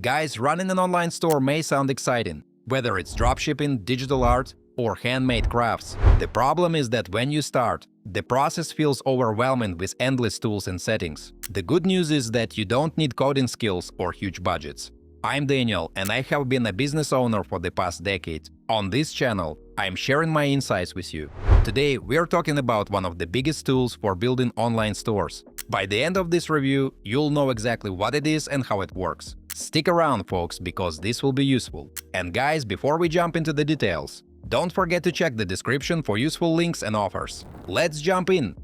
Guys, running an online store may sound exciting, whether it's dropshipping, digital art, or handmade crafts. The problem is that when you start, the process feels overwhelming with endless tools and settings. The good news is that you don't need coding skills or huge budgets. I'm Daniel, and I have been a business owner for the past decade. On this channel, I'm sharing my insights with you. Today, we're talking about one of the biggest tools for building online stores. By the end of this review, you'll know exactly what it is and how it works. Stick around, folks, because this will be useful. And guys, before we jump into the details, don't forget to check the description for useful links and offers. Let's jump in!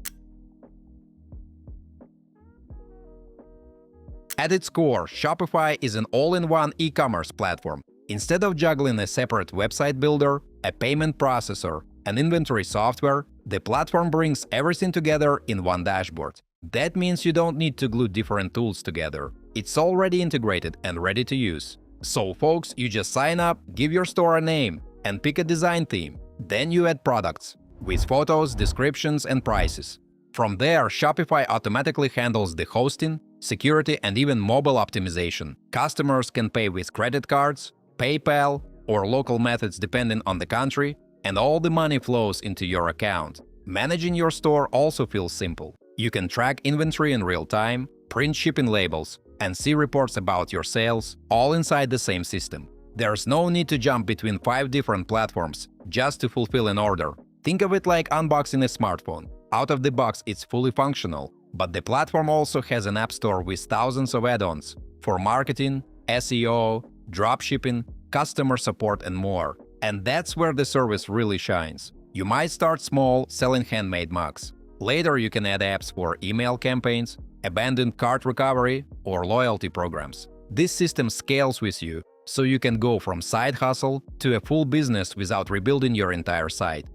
At its core, Shopify is an all-in-one e-commerce platform. Instead of juggling a separate website builder, a payment processor, and inventory software, the platform brings everything together in one dashboard. That means you don't need to glue different tools together. It's already integrated and ready to use. So, folks, you just sign up, give your store a name, and pick a design theme. Then you add products with photos, descriptions, and prices. From there, Shopify automatically handles the hosting, security, and even mobile optimization. Customers can pay with credit cards, PayPal, or local methods depending on the country, and all the money flows into your account. Managing your store also feels simple. You can track inventory in real time, print shipping labels, and see reports about your sales, all inside the same system. There's no need to jump between 5 different platforms just to fulfill an order. Think of it like unboxing a smartphone. Out of the box, it's fully functional, but the platform also has an app store with thousands of add-ons for marketing, SEO, dropshipping, customer support, and more. And that's where the service really shines. You might start small, selling handmade mugs. Later, you can add apps for email campaigns, abandoned cart recovery, or loyalty programs. This system scales with you, so you can go from side hustle to a full business without rebuilding your entire site.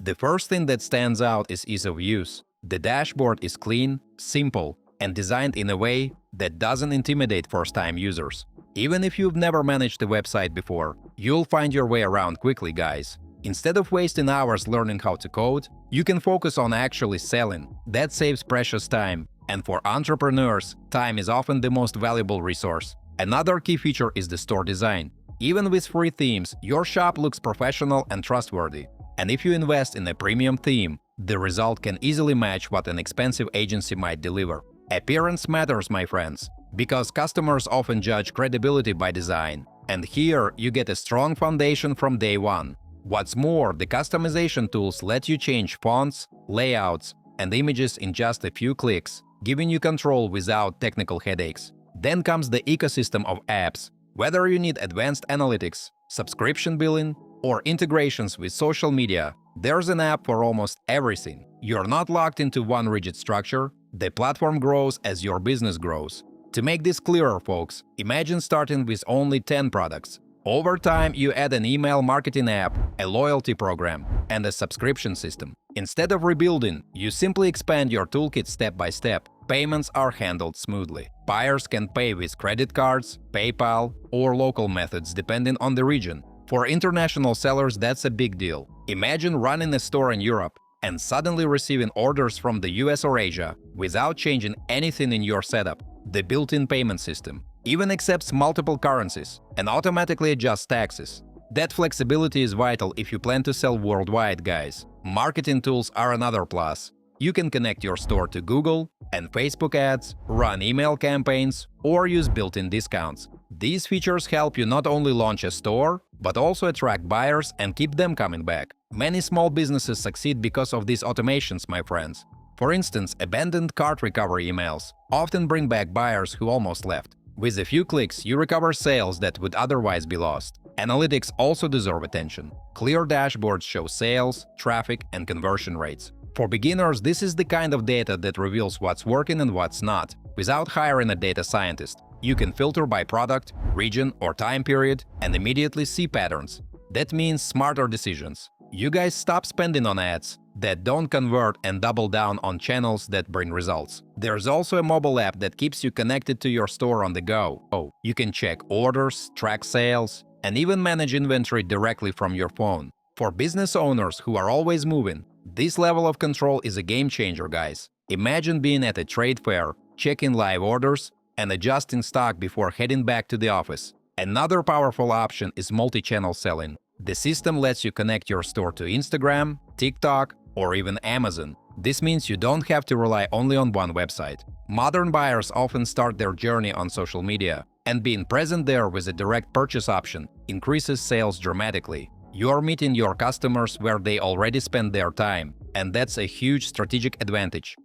The first thing that stands out is ease of use. The dashboard is clean, simple, and designed in a way that doesn't intimidate first-time users. Even if you've never managed a website before, you'll find your way around quickly, guys. Instead of wasting hours learning how to code, you can focus on actually selling. That saves precious time. And for entrepreneurs, time is often the most valuable resource. Another key feature is the store design. Even with free themes, your shop looks professional and trustworthy. And if you invest in a premium theme, the result can easily match what an expensive agency might deliver. Appearance matters, my friends, because customers often judge credibility by design. And here you get a strong foundation from day one. What's more, the customization tools let you change fonts, layouts, and images in just a few clicks, giving you control without technical headaches. Then comes the ecosystem of apps. Whether you need advanced analytics, subscription billing, or integrations with social media, there's an app for almost everything. You're not locked into one rigid structure. The platform grows as your business grows. To make this clearer, folks, imagine starting with only 10 products. Over time, you add an email marketing app, a loyalty program, and a subscription system. Instead of rebuilding, you simply expand your toolkit step by step. Payments are handled smoothly. Buyers can pay with credit cards, PayPal, or local methods depending on the region. For international sellers, that's a big deal. Imagine running a store in Europe and suddenly receiving orders from the US or Asia without changing anything in your setup. The built-in payment system even accepts multiple currencies and automatically adjusts taxes. That flexibility is vital if you plan to sell worldwide, guys. Marketing tools are another plus. You can connect your store to Google and Facebook ads, run email campaigns, or use built-in discounts. These features help you not only launch a store, but also attract buyers and keep them coming back. Many small businesses succeed because of these automations, my friends. For instance, abandoned cart recovery emails often bring back buyers who almost left. With a few clicks, you recover sales that would otherwise be lost. Analytics also deserve attention. Clear dashboards show sales, traffic, and conversion rates. For beginners, this is the kind of data that reveals what's working and what's not. Without hiring a data scientist, you can filter by product, region, or time period and immediately see patterns. That means smarter decisions. You guys stop spending on ads that don't convert and double down on channels that bring results. There's also a mobile app that keeps you connected to your store on the go. You can check orders, track sales, and even manage inventory directly from your phone. For business owners who are always moving, this level of control is a game changer, guys. Imagine being at a trade fair checking live orders, and adjusting stock before heading back to the office. Another powerful option is multi-channel selling. The system lets you connect your store to Instagram, TikTok, or even Amazon. This means you don't have to rely only on one website. Modern buyers often start their journey on social media, and being present there with a direct purchase option increases sales dramatically. You're meeting your customers where they already spend their time, and that's a huge strategic advantage.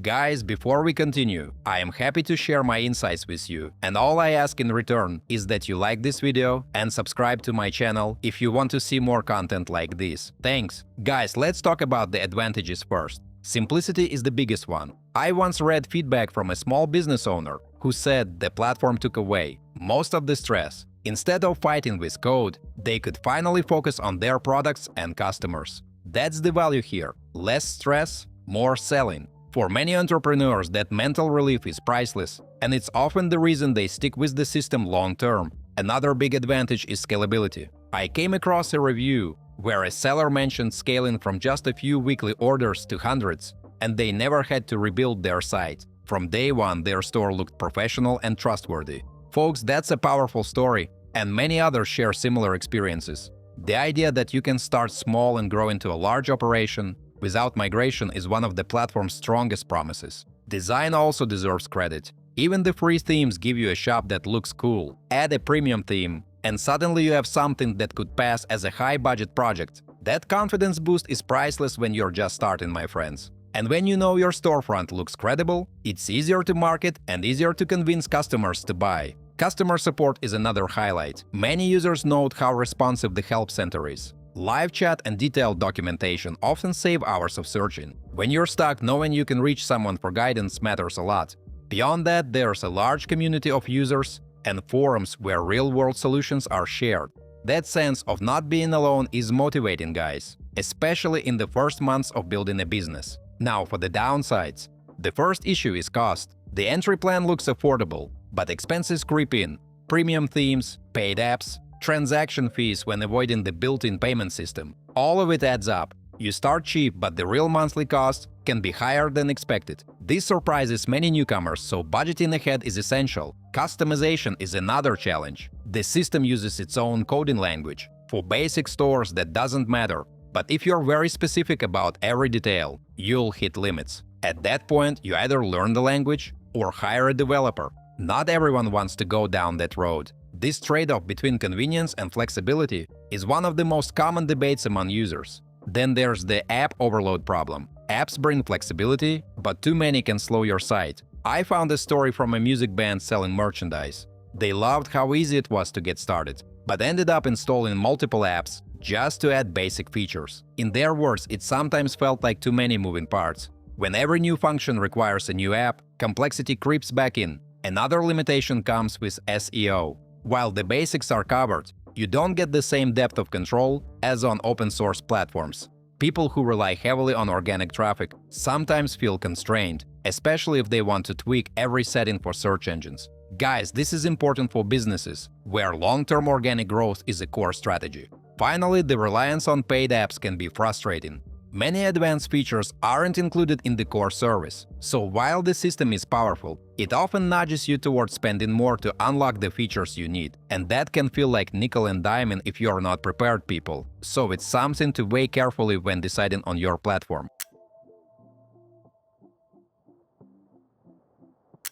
Guys, before we continue, I am happy to share my insights with you, and all I ask in return is that you like this video and subscribe to my channel if you want to see more content like this. Thanks! Guys, let's talk about the advantages first. Simplicity is the biggest one. I once read feedback from a small business owner who said the platform took away most of the stress. Instead of fighting with code, they could finally focus on their products and customers. That's the value here. Less stress, more selling. For many entrepreneurs, that mental relief is priceless, and it's often the reason they stick with the system long-term. Another big advantage is scalability. I came across a review where a seller mentioned scaling from just a few weekly orders to hundreds, and they never had to rebuild their site. From day one, their store looked professional and trustworthy. Folks, that's a powerful story, and many others share similar experiences. The idea that you can start small and grow into a large operation without migration is one of the platform's strongest promises. Design also deserves credit. Even the free themes give you a shop that looks cool. Add a premium theme, and suddenly you have something that could pass as a high-budget project. That confidence boost is priceless when you're just starting, my friends. And when you know your storefront looks credible, it's easier to market and easier to convince customers to buy. Customer support is another highlight. Many users note how responsive the help center is. Live chat and detailed documentation often save hours of searching. When you're stuck, knowing you can reach someone for guidance matters a lot. Beyond that, there's a large community of users and forums where real-world solutions are shared. That sense of not being alone is motivating, guys, especially in the first months of building a business. Now for the downsides. The first issue is cost. The entry plan looks affordable, but expenses creep in. Premium themes, paid apps, transaction fees when avoiding the built-in payment system. All of it adds up. You start cheap, but the real monthly cost can be higher than expected. This surprises many newcomers, so budgeting ahead is essential. Customization is another challenge. The system uses its own coding language. For basic stores, that doesn't matter. But if you're very specific about every detail, you'll hit limits. At that point, you either learn the language or hire a developer. Not everyone wants to go down that road. This trade-off between convenience and flexibility is one of the most common debates among users. Then there's the app overload problem. Apps bring flexibility, but too many can slow your site. I found a story from a music band selling merchandise. They loved how easy it was to get started, but ended up installing multiple apps just to add basic features. In their words, it sometimes felt like too many moving parts. When every new function requires a new app, complexity creeps back in. Another limitation comes with SEO. While the basics are covered, you don't get the same depth of control as on open-source platforms. People who rely heavily on organic traffic sometimes feel constrained, especially if they want to tweak every setting for search engines. Guys, this is important for businesses, where long-term organic growth is a core strategy. Finally, the reliance on paid apps can be frustrating. Many advanced features aren't included in the core service, so while the system is powerful, it often nudges you towards spending more to unlock the features you need, and that can feel like nickel and diming if you're not prepared, people. So it's something to weigh carefully when deciding on your platform.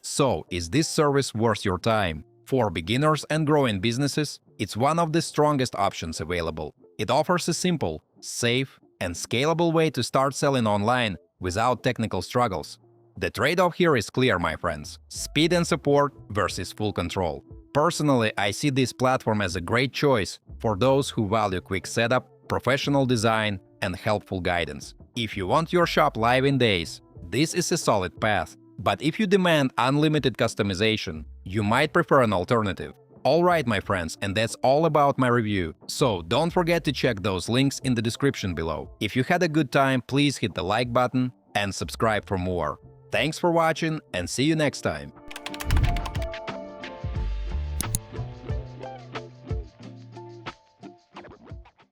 So, is this service worth your time? For beginners and growing businesses, it's one of the strongest options available. It offers a simple, safe, and scalable way to start selling online without technical struggles. The trade-off here is clear, my friends: speed and support versus full control. Personally, I see this platform as a great choice for those who value quick setup, professional design, and helpful guidance. If you want your shop live in days, this is a solid path. But if you demand unlimited customization, you might prefer an alternative. Alright, my friends, and that's all about my review. So don't forget to check those links in the description below. If you had a good time, please hit the like button and subscribe for more. Thanks for watching, and see you next time.